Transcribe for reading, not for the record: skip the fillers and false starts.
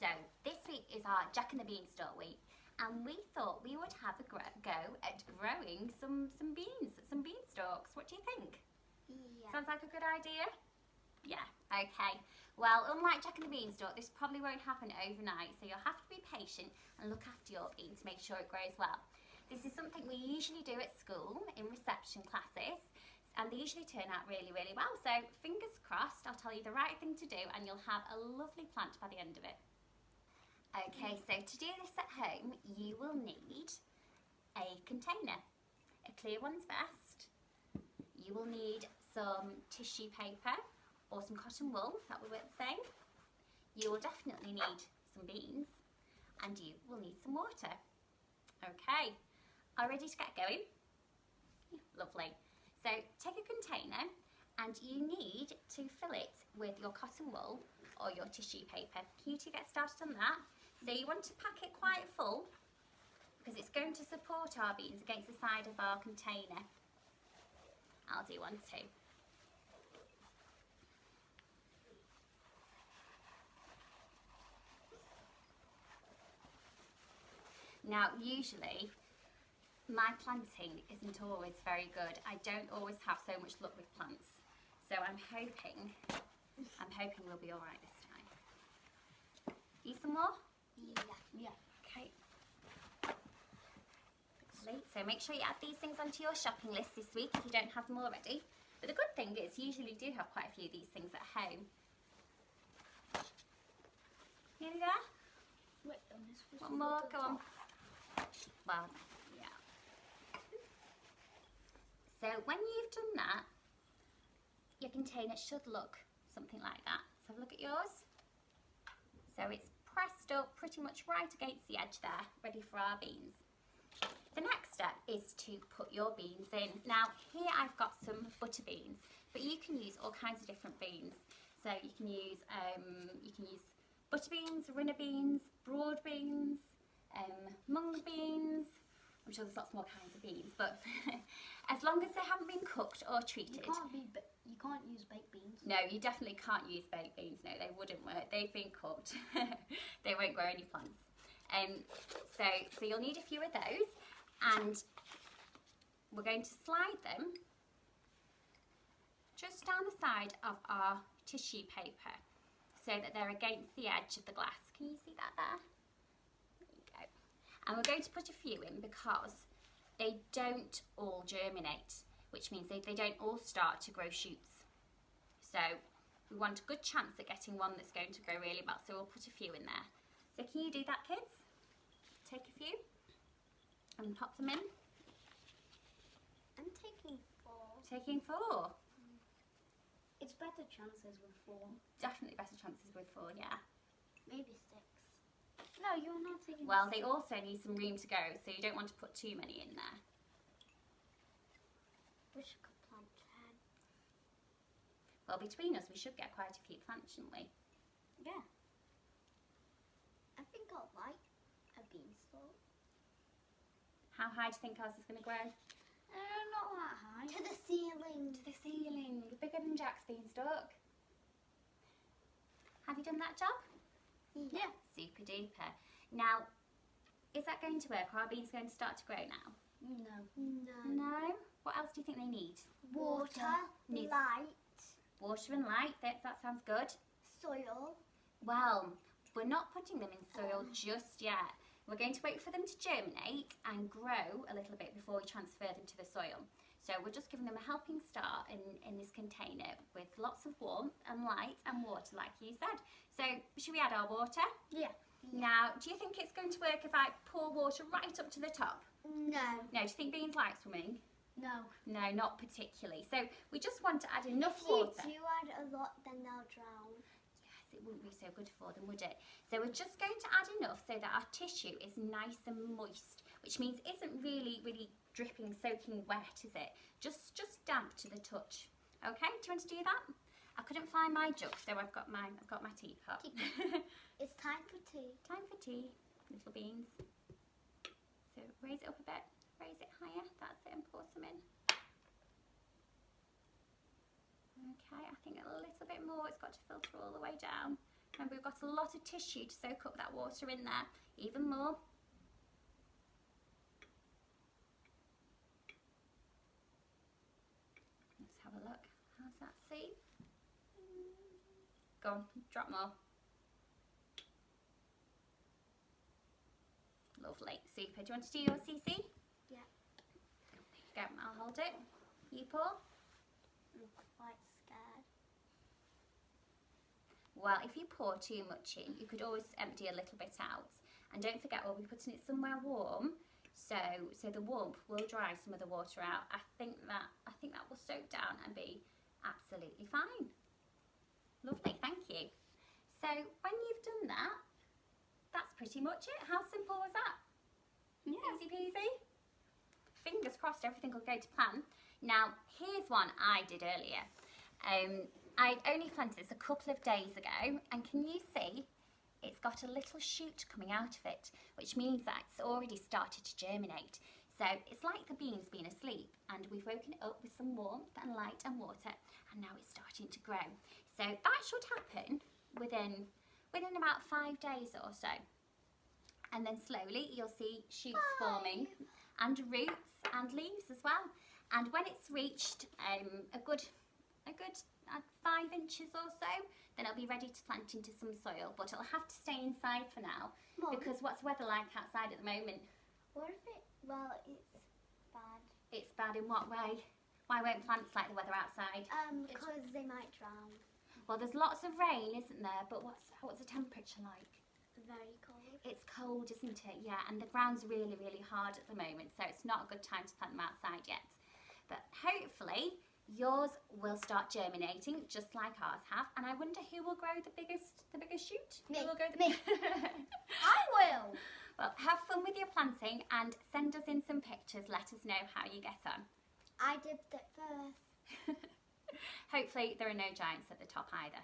So this week is our Jack and the Beanstalk week, and we thought we would have a go at growing some beanstalks. What do you think? Yeah. Sounds like a good idea? Yeah, okay. Well, unlike Jack and the Beanstalk, this probably won't happen overnight, so you'll have to be patient and look after your bean to make sure it grows well. This is something we usually do at school in reception classes, and they usually turn out really, really well. So fingers crossed, I'll tell you the right thing to do and you'll have a lovely plant by the end of it. Okay, so to do this at home, you will need a container. A clear one's best. You will need some tissue paper or some cotton wool, that will work the same. You will definitely need some beans, and you will need some water. Okay, are you ready to get going? Lovely. So take a container and you need to fill it with your cotton wool or your tissue paper. You two get started on that. So you want to pack it quite full because it's going to support our beans against the side of our container. I'll do one too. Now usually my planting isn't always very good. I don't always have so much luck with plants. So I'm hoping we'll be all right this time. Need some more? Yeah. Okay. Lovely. So make sure you add these things onto your shopping list this week if you don't have them already. But the good thing is you usually do have quite a few of these things at home. Nearly there? Wait, One more, go on. Well, yeah. So when you've done that, your container should look something like that. Let's have a look at yours. So it's pressed up pretty much right against the edge there, ready for our beans. The next step is to put your beans in. Now here I've got some butter beans, but you can use all kinds of different beans. So you can use butter beans, runner beans, broad beans, mung beans. I'm sure there's lots more kinds of beans, but as long as they haven't been cooked or treated. You can't use baked beans. No, you definitely can't use baked beans. No, they wouldn't work. They've been cooked. They won't grow any plants. So you'll need a few of those, and we're going to slide them just down the side of our tissue paper so that they're against the edge of the glass. Can you see that there? There you go. And we're going to put a few in because they don't all germinate, which means they don't all start to grow shoots. So we want a good chance at getting one that's going to grow really well, so we'll put a few in there. So can you do that, kids? Take a few and pop them in. I'm taking 4. Taking 4. It's better chances with 4. Definitely better chances with 4, yeah. Maybe 6. No, you're not taking. Well, they also need some room to go, so you don't want to put too many in there. Wish I could plant 10. Well, between us, we should get quite a few plants, shouldn't we? Yeah. I think I'll like a beanstalk. How high do you think ours is going to grow? Not that high. To the ceiling. To the ceiling. Bigger than Jack's beanstalk. Have you done that job? Yeah. Super duper. Now, is that going to work? Are our beans going to start to grow now? No. No? What else do you think they need? Water, Needs light, water and light. That sounds good. soil. Well, we're not putting them in soil just yet. We're going to wait for them to germinate and grow a little bit before we transfer them to the soil. So we're just giving them a helping start in this container with lots of warmth and light and water, like you said. So should we add our water? Yeah. Now, do you think it's going to work if I pour water right up to the top? No. No, do you think beans like swimming? No. No, not particularly. So we just want to add enough If water. you do add a lot, then they'll drown. Yes, it wouldn't be so good for them, would it? So we're just going to add enough so that our tissue is nice and moist, which means it isn't really dripping, soaking wet, is it? Just damp to the touch. Okay, do you want to do that? I couldn't find my jug, so I've got my teapot. It's time for tea. Time for tea, little beans. So raise it up a bit, raise it higher, that's it, and pour some in. Okay, I think a little bit more, it's got to filter all the way down. Remember, we've got a lot of tissue to soak up that water in there, even more. Let's have a look. How's that seem? Go on, drop more. Lovely, super. Do you want to do your CC? Yeah. There you go, I'll hold it. You pour. I'm quite scared. Well, if you pour too much in, you could always empty a little bit out. And don't forget, we'll be putting it somewhere warm, so the warmth will dry some of the water out. I think that will soak down and be absolutely fine. Lovely, thank you. So when you've done that, that's pretty much it. How simple was that? Yeah. Easy peasy. Fingers crossed everything will go to plan. Now, here's one I did earlier. I only planted this a couple of days ago, and can you see it's got a little shoot coming out of it, which means that it's already started to germinate. So it's like the beans being asleep, and we've woken it up with some warmth and light and water, and now it's starting to grow. So that should happen within about 5 days or so. And then slowly you'll see shoots forming, and roots and leaves as well. And when it's reached a good 5 inches or so, then it'll be ready to plant into some soil, but it'll have to stay inside for now. Mum, Because what's the weather like outside at the moment? what if it, well, it's bad. It's bad in what way? Why won't plants like the weather outside? Because they might drown. Well, there's lots of rain, isn't there? But what's the temperature like? Very cold. It's cold, isn't it? Yeah, and the ground's really, really hard at the moment, so it's not a good time to plant them outside yet. But hopefully yours will start germinating just like ours have. And I wonder who will grow the biggest shoot? Me. Who will grow Me. I will. Well, have fun with your planting and send us in some pictures. Let us know how you get on. I dipped it first. Hopefully there are no giants at the top either.